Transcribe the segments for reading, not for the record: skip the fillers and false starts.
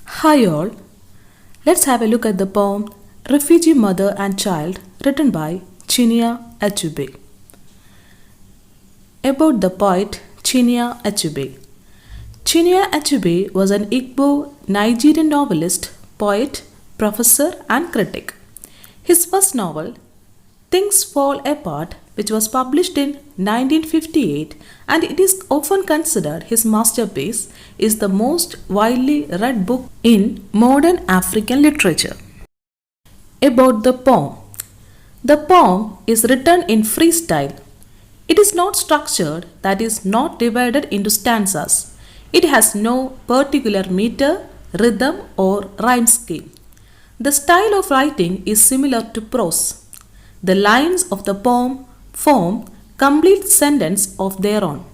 Hi all, let's have a look at the poem Refugee Mother and Child written by Chinua Achebe. About the poet Chinua Achebe. Chinua Achebe was an Igbo Nigerian novelist, poet, professor and critic. His first novel, Things Fall Apart, which was published in 1958 and it is often considered his masterpiece, is the most widely read book in modern African literature. About the poem. The poem is written in freestyle. It is not structured, that is, not divided into stanzas. It has no particular meter, rhythm, or rhyme scheme. The style of writing is similar to prose. The lines of the poem form complete sentence of their own.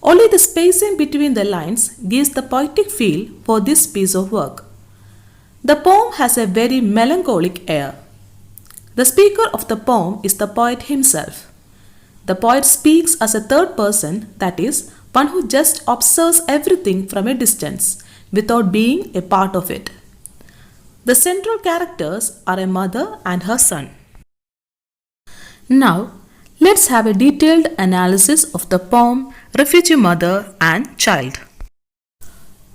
Only the spacing between the lines gives the poetic feel for this piece of work. The poem has a very melancholic air. The speaker of the poem is the poet himself. The poet speaks as a third person, that is, one who just observes everything from a distance without being a part of it. The central characters are a mother and her son. Now, let's have a detailed analysis of the poem Refugee Mother and Child.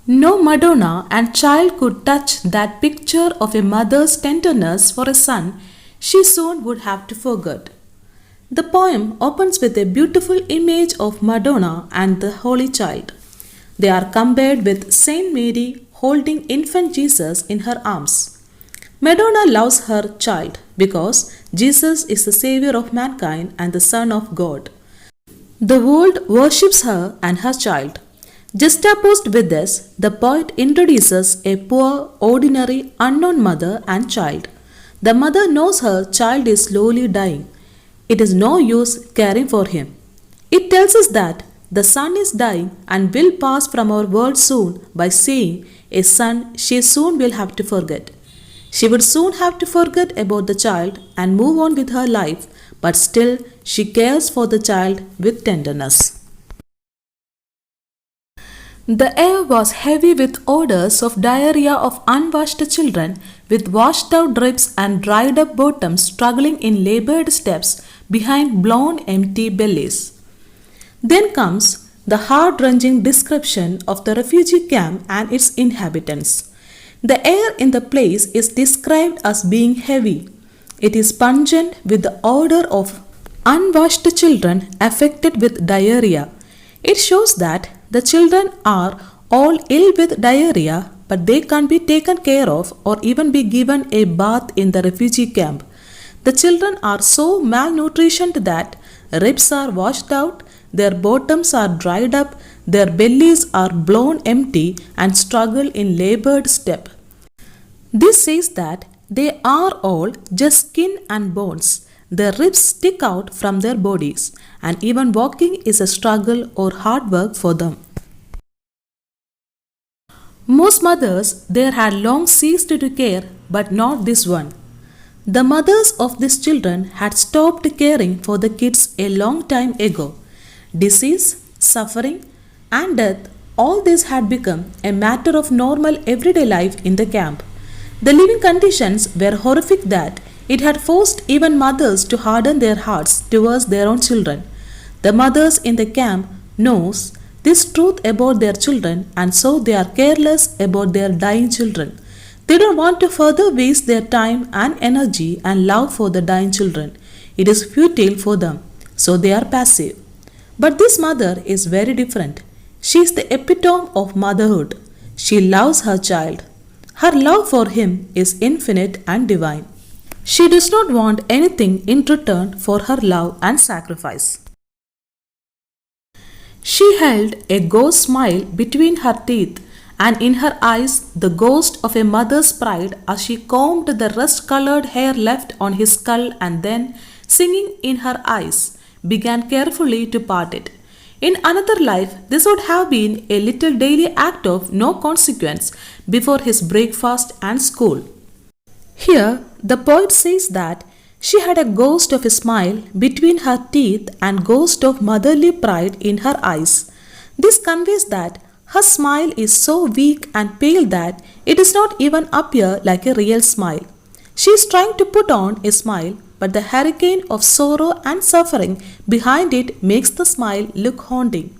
No Madonna and child could touch that picture of a mother's tenderness for a son she soon would have to forget. The poem opens with a beautiful image of Madonna and the Holy Child. They are compared with Saint Mary holding infant Jesus in her arms. Madonna loves her child because Jesus is the Savior of mankind and the Son of God. The world worships her and her child. Juxtaposed with this, the poet introduces a poor, ordinary, unknown mother and child. The mother knows her child is slowly dying. It is no use caring for him. It tells us that the son is dying and will pass from our world soon by saying, a son she soon will have to forget. She would soon have to forget about the child and move on with her life, but still she cares for the child with tenderness. The air was heavy with odors of diarrhea of unwashed children, with washed out drips and dried up bottoms struggling in labored steps behind blown empty bellies. Then comes the heart-wrenching description of the refugee camp and its inhabitants. The air in the place is described as being heavy. It is pungent with the odor of unwashed children affected with diarrhea. It shows that the children are all ill with diarrhea, but they can't be taken care of or even be given a bath in the refugee camp. The children are so malnutritioned that ribs are washed out, their bottoms are dried up, their bellies are blown empty and struggle in labored step. This says that they are all just skin and bones. Their ribs stick out from their bodies, and even walking is a struggle or hard work for them. Most mothers there had long ceased to care, but not this one. The mothers of these children had stopped caring for the kids a long time ago. Disease, suffering, and death, all this had become a matter of normal everyday life in the camp. The living conditions were horrific that it had forced even mothers to harden their hearts towards their own children. The mothers in the camp knows this truth about their children, and so they are careless about their dying children. They don't want to further waste their time and energy and love for the dying children. It is futile for them, so they are passive. But this mother is very different. She is the epitome of motherhood. She loves her child. Her love for him is infinite and divine. She does not want anything in return for her love and sacrifice. She held a ghost smile between her teeth, and in her eyes the ghost of a mother's pride as she combed the rust-colored hair left on his skull and then, singing in her eyes, began carefully to part it. In another life, this would have been a little daily act of no consequence before his breakfast and school. Here, the poet says that she had a ghost of a smile between her teeth and ghost of motherly pride in her eyes. This conveys that Her smile is so weak and pale that it does not even appear like a real smile. She is trying to put on a smile, but the hurricane of sorrow and suffering behind it makes the smile look haunting.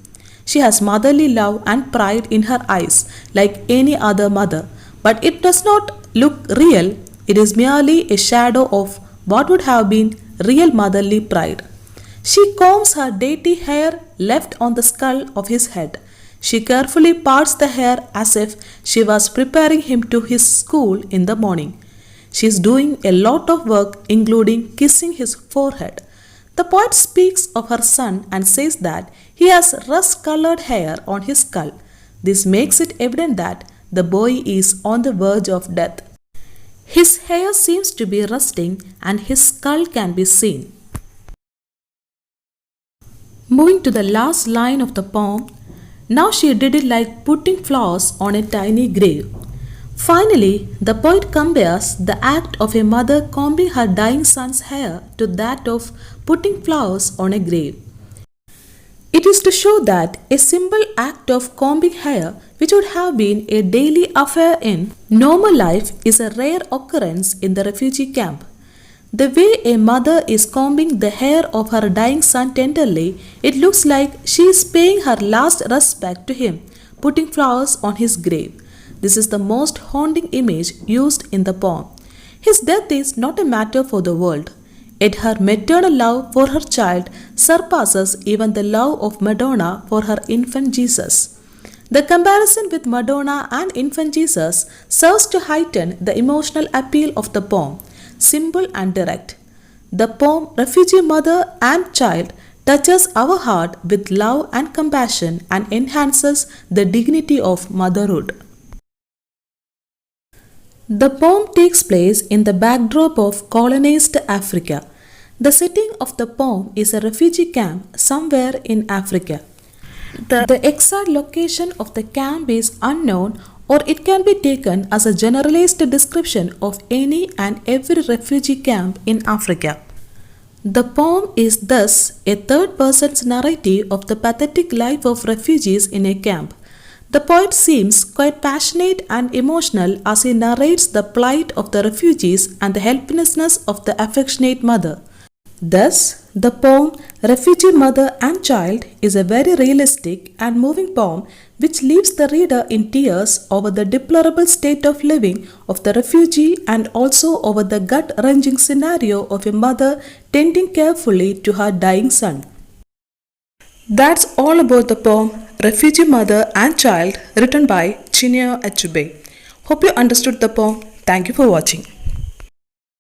She has motherly love and pride in her eyes, like any other mother, but it does not look real. It is merely a shadow of what would have been real motherly pride. She combs her dainty hair left on the skull of his head. She carefully parts the hair as if she was preparing him to his school in the morning. She is doing a lot of work, including kissing his forehead. The poet speaks of her son and says that he has rust colored hair on his skull. This makes it evident that the boy is on the verge of death. His hair seems to be rusting and his skull can be seen. Moving to the last line of the poem, now she did it like putting flowers on a tiny grave. Finally, the poet compares the act of a mother combing her dying son's hair to that of putting flowers on a grave. It is to show that a simple act of combing hair, which would have been a daily affair in normal life, is a rare occurrence in the refugee camp. The way a mother is combing the hair of her dying son tenderly, it looks like she is paying her last respect to him, putting flowers on his grave. This is the most haunting image used in the poem. His death is not a matter for the world, yet her maternal love for her child surpasses even the love of Madonna for her infant Jesus. The comparison with Madonna and infant Jesus serves to heighten the emotional appeal of the poem, simple and direct. The poem Refugee Mother and Child touches our heart with love and compassion and enhances the dignity of motherhood. The poem takes place in the backdrop of colonized Africa. The setting of the poem is a refugee camp somewhere in Africa. The exact location of the camp is unknown, or it can be taken as a generalized description of any and every refugee camp in Africa. The poem is thus a third person's narrative of the pathetic life of refugees in a camp. The poet seems quite passionate and emotional as he narrates the plight of the refugees and the helplessness of the affectionate mother. Thus, the poem Refugee Mother and Child is a very realistic and moving poem which leaves the reader in tears over the deplorable state of living of the refugee and also over the gut-wrenching scenario of a mother tending carefully to her dying son. That's all about the poem Refugee Mother and Child written by Chinua Achebe. Hope you understood the poem. Thank you for watching.